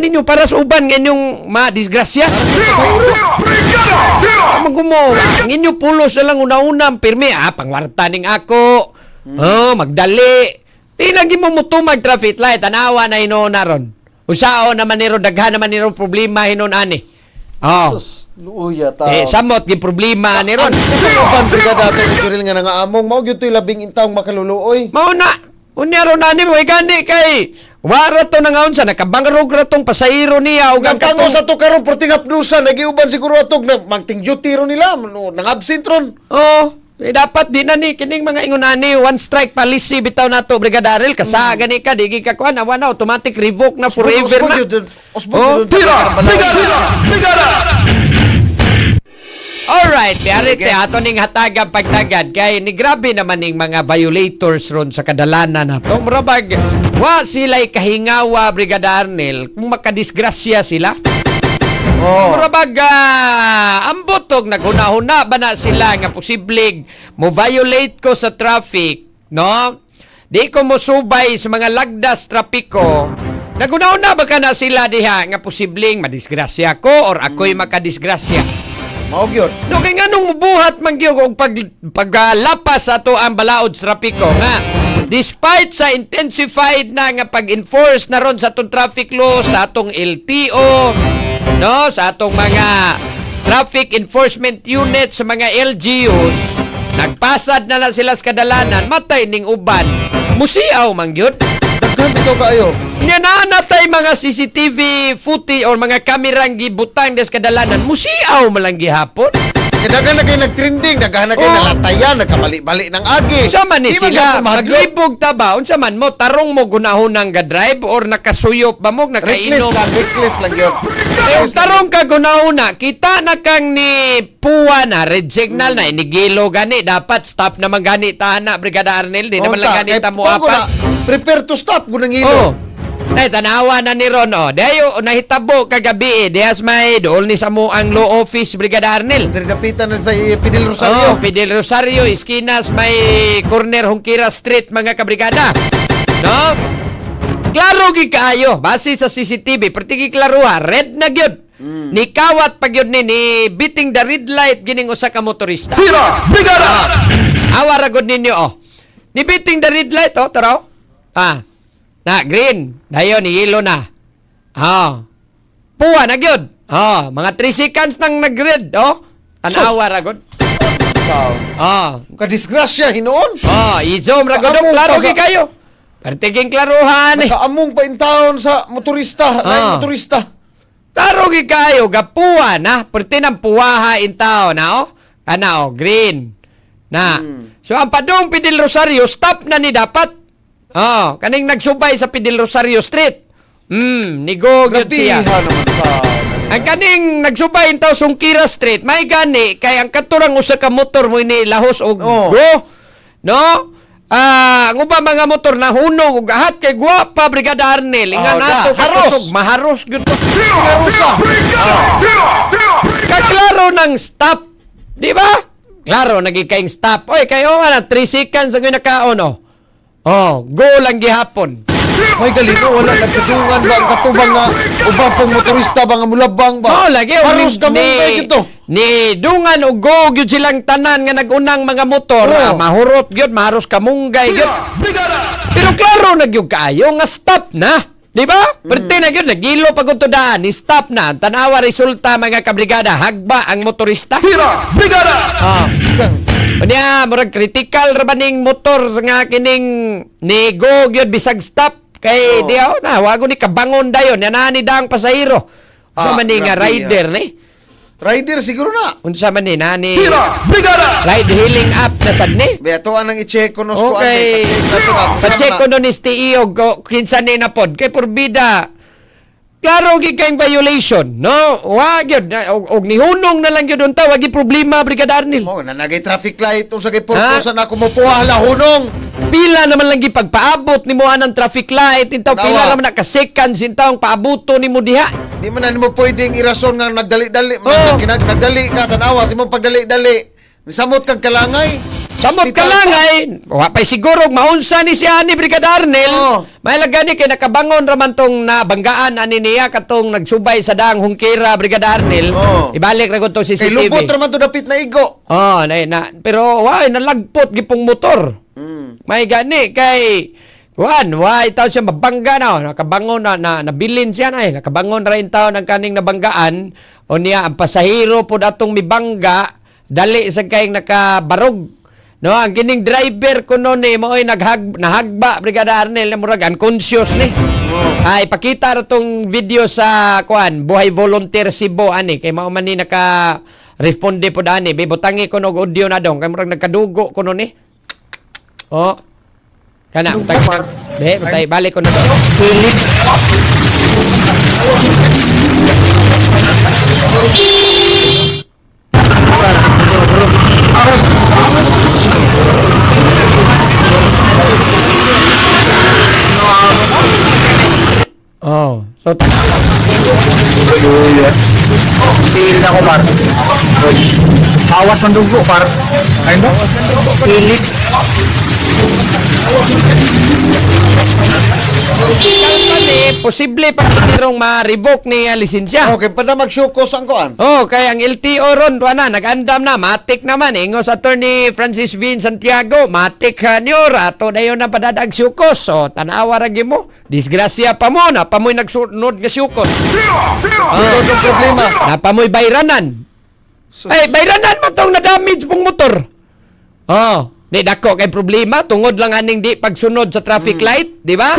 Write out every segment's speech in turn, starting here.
ninyo para sa uban ngayong madisgrasya. Magumo. Ang inyo pulos na lang una-una pirmi pangwarta ning ako. Magdali. Tinagi mo mutumag traffic light tanawa na na ron. Usao naman niro daghan naman niro problema hinon ani. Luya ta. Samot gi problema ni ron. Uban brigada ato ni Jurel nga nangaamong mao gyud toy labing intawng makaluluoy. Mao na. Unya ron ani mo gani kay wara to nangaon sa nakabangrog ra tong pasahero niya ug ang Nagtango sa to karon porting hapdusan nagiuban siguro atog na magting duty ron nila nang absent ron. Dapat di na ni kining mga ingunani one strike policy bitaw nato brigada Arel kasa gani ka digi ka kuan awan na automatic revoke na forever na. Brigada. Alright, biyari te ato ning hatagang pagdagad kay ni grabe naman ning mga violators ron sa kadalanan nato. Murabag wa sila'y kahingawa brigada Arnel kung makadisgrasya sila. Murabag ang butog naghuna-huna ba na sila nga posibleng mo violate ko sa traffic, no? Di ko mo subay sa mga lagdas trapiko. Naghuna-huna ba ka na sila diha nga posibleng madisgrasya ko or ako'y makadisgrasya? Mao gyud. No kay nganong mubuhat man gyud og paglapas ato ang balaod sa trapiko nga despite sa intensified na nga pag-enforce na ron sa atong traffic law sa atong LTO, no, sa atong mga traffic enforcement unit sa mga LGUs, nagpasad na sila sa kadalanan, matay ning uban, musiaw man gyud. Daghan bitaw kaayo. Nya natay mga CCTV footage or mga kamerang gibutang des kadalanan, musiaw man lang gihapon. Daghan na kay nagtrending, daghan na kay nalatayan, nagkamali-bali ng agi. Unsa man ni Di man sila gyud mahadlok. maglibog ta ba? Unsa man mo tarong mo gunahon ga drive or nakasuyop ba mo nakainom? Reckless lang yun. Tarong ka gunahon kita na kang ni puwa na red signal na inigilo gani dapat stop naman gani tahan na brigada Arnel di naman lang gani ta mo apas. Prepare to stop gunang Oh. ilo. Tanawa na ni Ron, Dayo, nahitabo kagabi, dehas may dool ni sa mo ang law office, Brigada Arnel. Dari napitan na ba Pidel Rosario? Pidel Rosario, Esquinas, may corner Hongkira Street, mga kabrigada. No? Klaro gi kaayo, base sa CCTV, pertigi klaro red na gyud. Ni kawat pag yun ni beating the red light gining usa ka motorista. Tira! Brigada! Awara gud ninyo, Ni beating the red light, taraw. Na, green. Dayon, yellow na. Puwa na gyud. Mga 3 seconds nang nag-red, Tanawa ra gud. Kadisgrasya hinoon. I-zoom ra gud. Klaro gi kayo. Pertiging klaruhan. Nakaamong pa in town sa motorista. Motorista. Klaro gi kayo. Gapuwa na. Perti ng puwaha in town, green. Na. So, ang padong Pidel Rosario, stop na ni dapat. Kaning nagsubay sa Pidel Rosario Street. Nigo gyud siya. Ang kaning nagsubay intaw Sungkira Street, may gani kay ang katurang usa ka motor mo ini lahos og go. No? Ang uba mga motor na hunong og ahat kay guwapa Brigada Arnel. Ingan nato katusog maharos gyud. Kaklaro ng stop. Di ba? Klaro nagikaing stop. Oy kayo 3 seconds ang nakaon go lang gihapon. May galino, wala nagkadungan ba ang katubang nga uba pong motorista ba nga mulabang ba? Lagi. Haros ka mong kayo ito. Ni dungan o go gyud silang tanan nga nagunang mga motor. Mahurot gyud, maharos kamunggay gyud. Pero klaro na gyud kaayo nga stop na. Di ba? Perti na gyud, nagilo pagod to daan, ni stop na. Tanawa resulta mga kabrigada, hagba ang motorista. Tira! Brigada! Unya, murag critical ra baning motor nga kining ni go gyud bisag stop kay diaw na wago ni kabangon dayon yanani dang pasahero. Unsa man ni nga rider ni? Rider siguro na. Unsa man ni nani? Tira! Brigada! Ride healing up na sad ni. Beto anang i-check ko nos ko Okay. Pa-check ko nun ni STI og kinsa ni na pod kay porbida. Klaro gi kay violation, no? Wa gyud og nihunong na lang gyud unta wagi problema Brigada Arnel. Mo na nagay traffic light unsa kay purpose na kumupuha lahunong. Pila naman lang gipagpaabot nimo anang traffic light intaw pila naman na ka seconds intaw paabuto nimo diha. Di man na nimo pwedeng irason nga nagdali-dali, nagdali ka tanawa si mo pagdali-dali. Nisamot kag kalangay. Samot ka lang ay, wapay siguro maunsa ni siya ni Brigada Arnel. Oo. Mahalaga ni kay nakabangon raman tong nabanggaan ani niya katong nagsubay sa daang hungkira Brigada Arnel. Oo. Ibalik ra gud tong Kay CCTV. lubot raman to dapit na igo. Oh, pero why nalagpot gipong motor. May gani kay why taon siya mabangga na nakabangon na nabilin siya na nakabangon ra in taon ang kaning nabanggaan o niya ang pasahero pod atong mibangga dali sa kay nakabarog. No, ang kining driver kuno ni mo ay nahagba Brigada Arnel na murag unconscious ni. Ay pakita ra tong video sa kuan Buhay Volunteer Cebu ani kay mao man ni naka responde pod ani bibutangi kuno og audio na dong kay murag nagkadugo kuno ni. Oh. Kana butay balik kuno dong. Oh, so Pili na ko, par. Awas man dugo, par. Ayun ba? Pili. posible pa kinirong ma-revoke ni lisensya. Okay, pa na mag-showcase ang kuan. Oh, kaya ang LTO ron, nag-andam na, matik naman. Ingos Attorney Francis Vin Santiago, matik niyo, rato na yun na padadag syukos. So, tanawa ragi mo, disgrasya pa mo, na pamoy nagsunod nga syukos. Ano yung problema? Na pamoy bayranan. Ay, bayranan mo tong na-damage pong motor. Oh, di dako kay problema, tungod lang aning di pagsunod sa traffic light, di ba?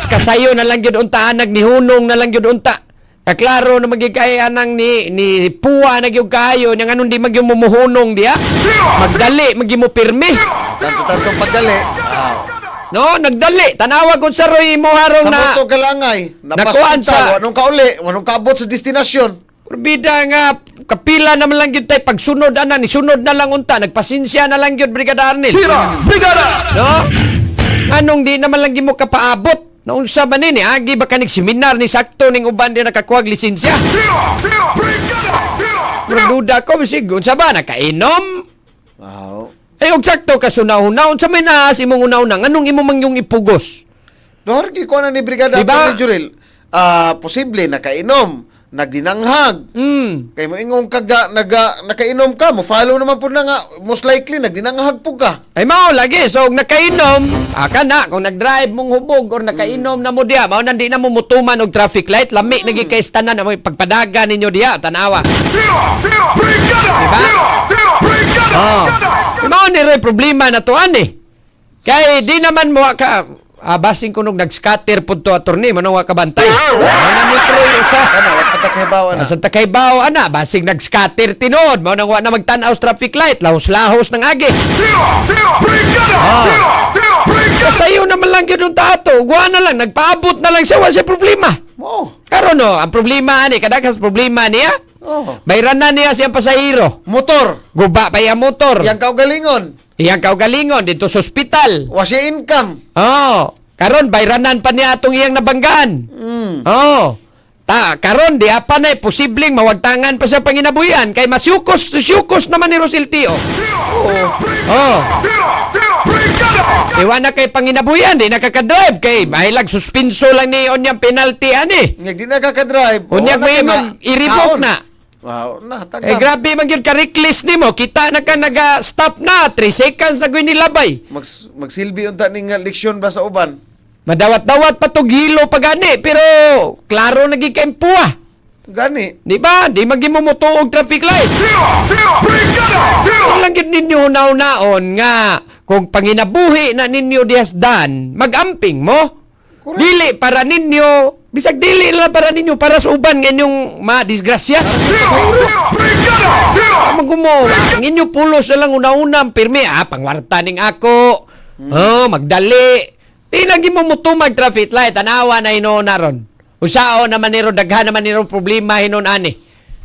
Kasayo na lang yun unta, nagnihunong na lang yun unta. Kaklaro na magigay anang ni puwa na gyud kayo nya nganon di magyum mumuhunong diya. Magdali magyimo pirmi. Tanto pagdali. No, nagdali. Tanawa kun sa roy mo harong Sa na moto galangay, nakuan sa- napasunta, anong kauli, anong kaabot sa destinasyon. Bida nga kapila naman lang yun tayo pagsunod ana ni sunod na lang unta nagpasinsya na lang yun Brigada Arnel. No? Anong di naman lang mo kapaabot? Naunsa ba nini? Agi ba kanig seminar ni sakto ning uban di nakakuha og lisensya? Duda ko bisig unsa ba nakainom? Wow. Eh og sakto ka sunahuna unsa may naas imong una-una nganong imo mangyong ipugos? Dohargi ko na ni Brigada Diba? Atty. Jurel. Posible nakainom, nagdinanghag. Kay mo ingong nakainom ka, mo follow naman po na nga, most likely nagdinanghag po ka. Ay mao lagi so og nakainom kana kung nagdrive mong hubog or nakainom na mo diya mao nandi na mo mutuman og traffic light lami nagi kay tanan na mo pagpadaga ninyo diya tanawa. Oh. Mao ni ray problema na to ani. Kay di naman mo ka basing kunog nag-scatter pud to attorney manong wa kabantay. Ano ni pro usas. Kana, wag patakaybawan na. Sa takaybaw ana basing nag-scatter tinod mao nang wa na magtan-aw sa traffic light lahos-lahos nang agi. Kasayo naman lang yun yung tato. Guwa na lang, nagpaabot na lang siya, wala siya problema. Oh. Karon no, ang problema ni, kadakas problema niya, Oh. bayran na niya siyang pasahero. Motor. Guba pa yung motor. Yang kaugalingon. Iyang kaugalingon, dito sa ospital. Wa siya income. Oh, karon bayranan pa niya atong iyang nabanggaan. Oh. Karon di apa na posibleng mawagtangan pa sa panginabuyan kay masyukos naman ni Rosiltio. Oh. Iwan na kay panginabuyan, di nakakadrive kay mahilag suspenso lang ni onyang penalty ani. Nga di nakaka-drive. Unyag may i-revoke na. Wow, na Eh grabe man gyud ka reckless nimo, kita na ka naga-stop na 3 seconds na gyud nilabay. Magsilbi unta ning leksyon ba sa uban? Madawat-dawat pa to gilo pagani pero klaro nagi kay puwa. Gani. Di ba? Di magimo mo tuog traffic light. Lang gyud ninyo naon nga kung panginabuhi na ninyo dihasdan, magamping mo. Correct. Dili para ninyo, bisag dili lang para ninyo para sa uban ngayong madisgrasya. Magumo, ang inyo pulos na lang una-unang pirmi, pangwarta ning ako. Oh, magdali. Di lagi mo mutumag traffic light, tanawa na ino na ron. Usao naman niro, daghan naman niro problema hinon ani.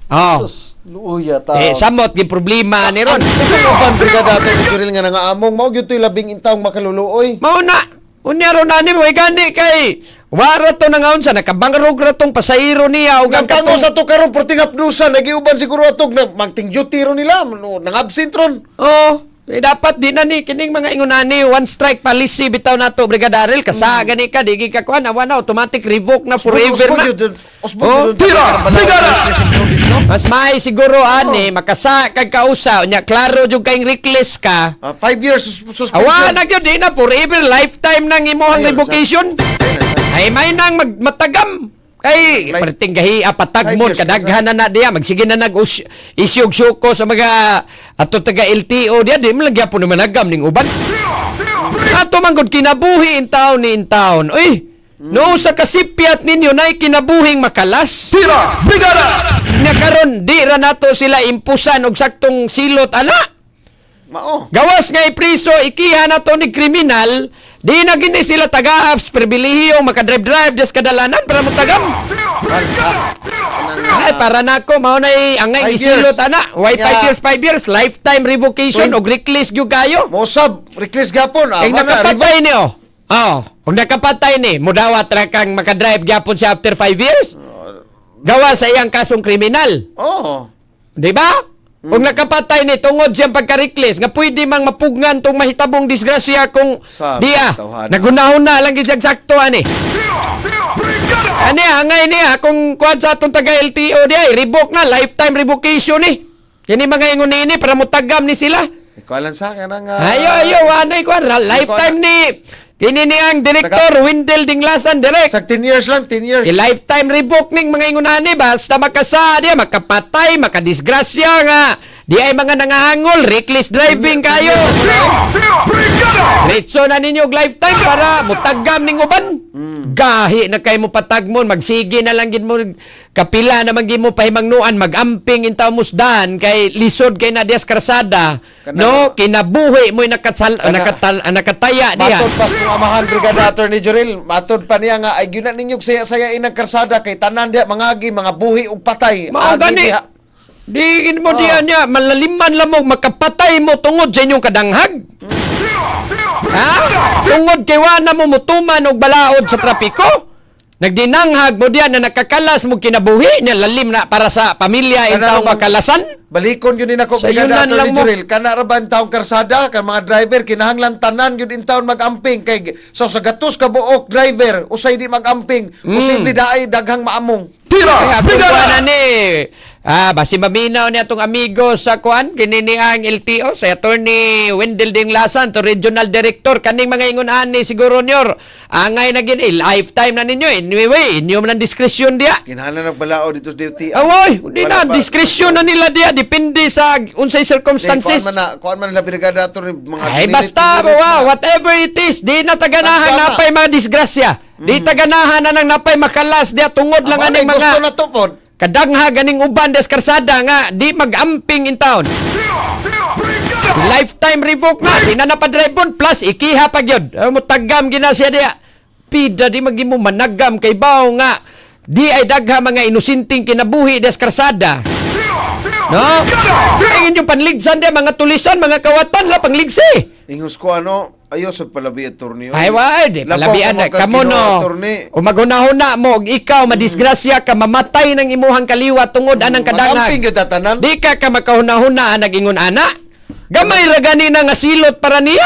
Oh. Luya ta. Samot gi problema ni ron. Sa uban Brigada Atty. Jurel nga nangaamong mao gyud toy labing intawng makaluluoy. Mao na. Unya ron ani mo gani kay wara to nangaon sa nakabangrog ra tong pasahero niya ug ang Nagkango sa to karon perting apdusan nagiuban siguro atog na magting duty ron nila, nang absent ron. Oh, Dapat di na ni kining mga ingunani one strike policy bitaw nato Brigada Arel kasa gani ka di ka kuan awan na automatic revoke na forever na. Tira! Brigada! Mas may siguro ani makasa kag kausa nya klaro jud kay reckless ka. 5 years suspension. Awa na gyud di na forever lifetime nang imuhang Ayun, revocation. Ay may nang matagam. Kay perting gahi apatagmon 5 years, kadaghan na diya magsige na nag-isyog syuko sa mga ato taga LTO diya di man lang gyapon naman nagam ning uban. Ato man gud kinabuhi in taon. Uy, no sa kasipyat ninyo nay kinabuhing makalas. Tira! Brigada! Nya karon di ra nato sila impusan og saktong silot ana. Mao. Gawas nga ipriso ikiha na to ni kriminal, di na gini sila taga-apps, pribilehiyong makadrive-drive des kadalanan para mo tagam. Ay, para nako mao na angay 5 isilot years. ana. Why 5 Yeah. years, 5 years? Lifetime revocation og reckless gyud kayo. Mosab, reckless gapon. Kay nakapatay ni oh. Kung nakapatay ni, mudawat ra kang makadrive gyapon siya after 5 years. Gawas sa iyang kasong kriminal. Oh. Di ba? Kung nakapatay ni tungod siyang pagka-reckless nga pwede mang mapugnan tong mahitabong disgrasya kung Sabi, diya tawhana. nagunahuna lang gid sakto ani. Ani angay niya kung kuan sa atong taga LTO diya revoke na lifetime revocation ni. Kini mga ingon ni para mutagam ni sila. Ikaw lang sa akin ang... Ayo anay kuan lifetime ni kini niyang direktor Wendell Dinglasan direct. Sa 10 years lang, 10 years. I-lifetime revoke ning mga ingunani basta makasa diya makapatay makadisgrasya nga di ay mga nangahangol reckless driving kayo. Retso na ninyo og lifetime para mutagam ning uban. Gahi na kay mo patagmon magsige na lang gid mo kapila na gid mo pahimangnuan magamping intaw musdan kay lisod kay na dias karsada no kinabuhi mo nakataya diya. Matod pas kung amahan Brigada Attorney Jorel, matod pa niya nga, ay gyud ninyog saya-saya inang karsada kay tanan diha mangagi, mga buhi ug patay. Mao Agi gani. diha. Diin mo diyan niya, malaliman lang mo, makapatay mo tungod sa inyong kadanghag. Ha? Tungod kay wala mo mutuman og balaod sa trapiko. Nagdinanghag mo diyan na nakakalas mo kinabuhi niya lalim na para sa pamilya in taong makalasan. Balikon yun din ako, Sa Brigada yunan lang Attorney mo. Jorel. Kana ra ba ang taong karsada, kan mga driver, kinahanglan tanan yun in taon mag-amping. Kay, so sa gatos ka buok driver, usay di mag-amping. Posible daay daghang maamong. Tira! Kaya kung Brigada! kuha na ni, basi maminaw niya itong amigo sa kuan, kinini ang LTO, sa attorney Wendell Dinglasan, to regional director, kaning mga ingunan ni siguro nyor, angay na gini, lifetime na ninyo, anyway, inyo man ang diskresyon diya. Kinahanglan ng balao dito sa duty. Awoy, hindi na, diskresyon na nila diya, depende sa unsay circumstances. Kuan man nila Brigada Attorney, mga Ay, minute- basta, minute na. whatever it is, di na taganahan Tama. napay mga disgrasya. Di taganahan na nang napay makalas diya, tungod lang Amo, aning ay gusto mga na to pod. kadangha ganing uban des karsada nga di mag-amping in town. Lifetime revoke na, di na napadribon plus ikiha pa gyud. Mutagam gina siya diya. Pida di magimo managam kay bawo nga di ay dagha mga inusinting kinabuhi des karsada. No? Ay yung panligsan diya mga tulisan, mga kawatan la pangligsi. Ingos ko ayo sa palabi attorney. Ay, why? Di, palabian na. Kamo no. O magunahuna mo, og ikaw, madisgrasya ka, mamatay ng imuhang kaliwa tungod anang kadangag. Mag-amping yun tatanan. Di ka makahuna-huna nagingon ana. Gamay ra gani na nga silot para niya.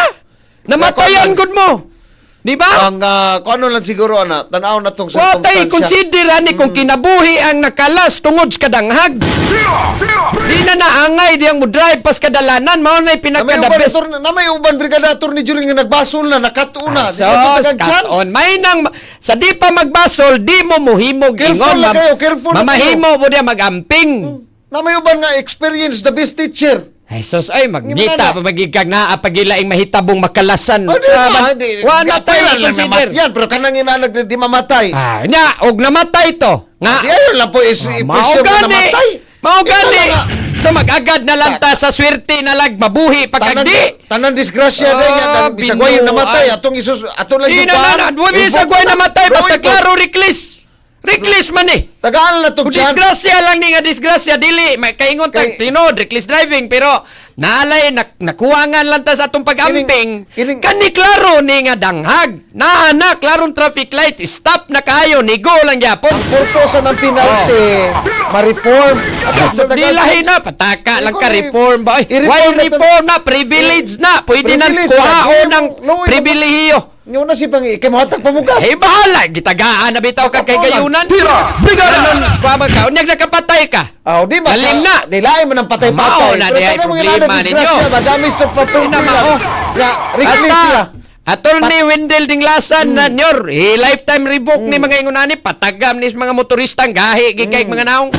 Namatayan gud mo. Di ba? Ang kung ano lang siguro tanaw na tong Watay consider ani kung kinabuhi ang nakalas tungod sa kadanghag. Di na naangay diyang mo drive pas kadalanan mao na pinaka the best. Na may uban Brigada Attorney Jorel nga nagbasol na nakatuna. Di So, ka tagang chance. on may nang sa di pa magbasol, di mo muhimog Careful ingon. na kayo, careful na mamahimo mo diya magamping. Na may uban nga experience the best teacher. Ay sus ay magnita Ngimana? pa magigag na pagilaing mahitabong makalasan. O di ba? Wala tayo lang consider. namat yan, pero kanang inanag di mamatay. Nya og namatay to. Nga Di ayun lang po is mao gani. Mao gani. Ito So mag-agad na lang ta sa swerte na lag mabuhi pagkagdi. Tanan disgrasya na yan. Ah, Bisag way binuan. namatay. Atong isus, atong lang Di yung na duwi sa gway namatay basta klaro reckless. Reckless man eh. Tagaan na itong Kung chance. disgrasya lang ni nga disgrasya, dili, may kaingon tag Kay- tinod, reckless driving, pero naalay nakuwangan lang ta sa atong pag-amping. Kining- Kani klaro ni nga danghag. Naana klarong traffic light, stop na kayo, nigo lang gyapon. Purpose ng penalty, ma-reform. At least So, matagal- dilahin na, pataka lang ka, Kung reform ba? i-reform Why na to- reform na? Privilege na. Pwede nang Privilege, kuhao lagi ng mo- no, pribilehiyo. Yung na si Pangi, kay mahatag pamugas. Eh, bahala. Gitagaan na bitaw ka kay gayunan. Tira! Brigada! Ganun, babag ka. Unyag nakapatay ka. Oh, di ba? Galing na. Dilain mo ng patay-patay. Mao na, di ay tayo mga problema inana, ninyo. disgrasya, madamis na property Di na mao. Ya, reckless Basta, sila. Attorney Wendell Dinglasan na nyor, lifetime revoke ni mga ingunani, patagam ni mga motoristang gahi, gigay mga naong.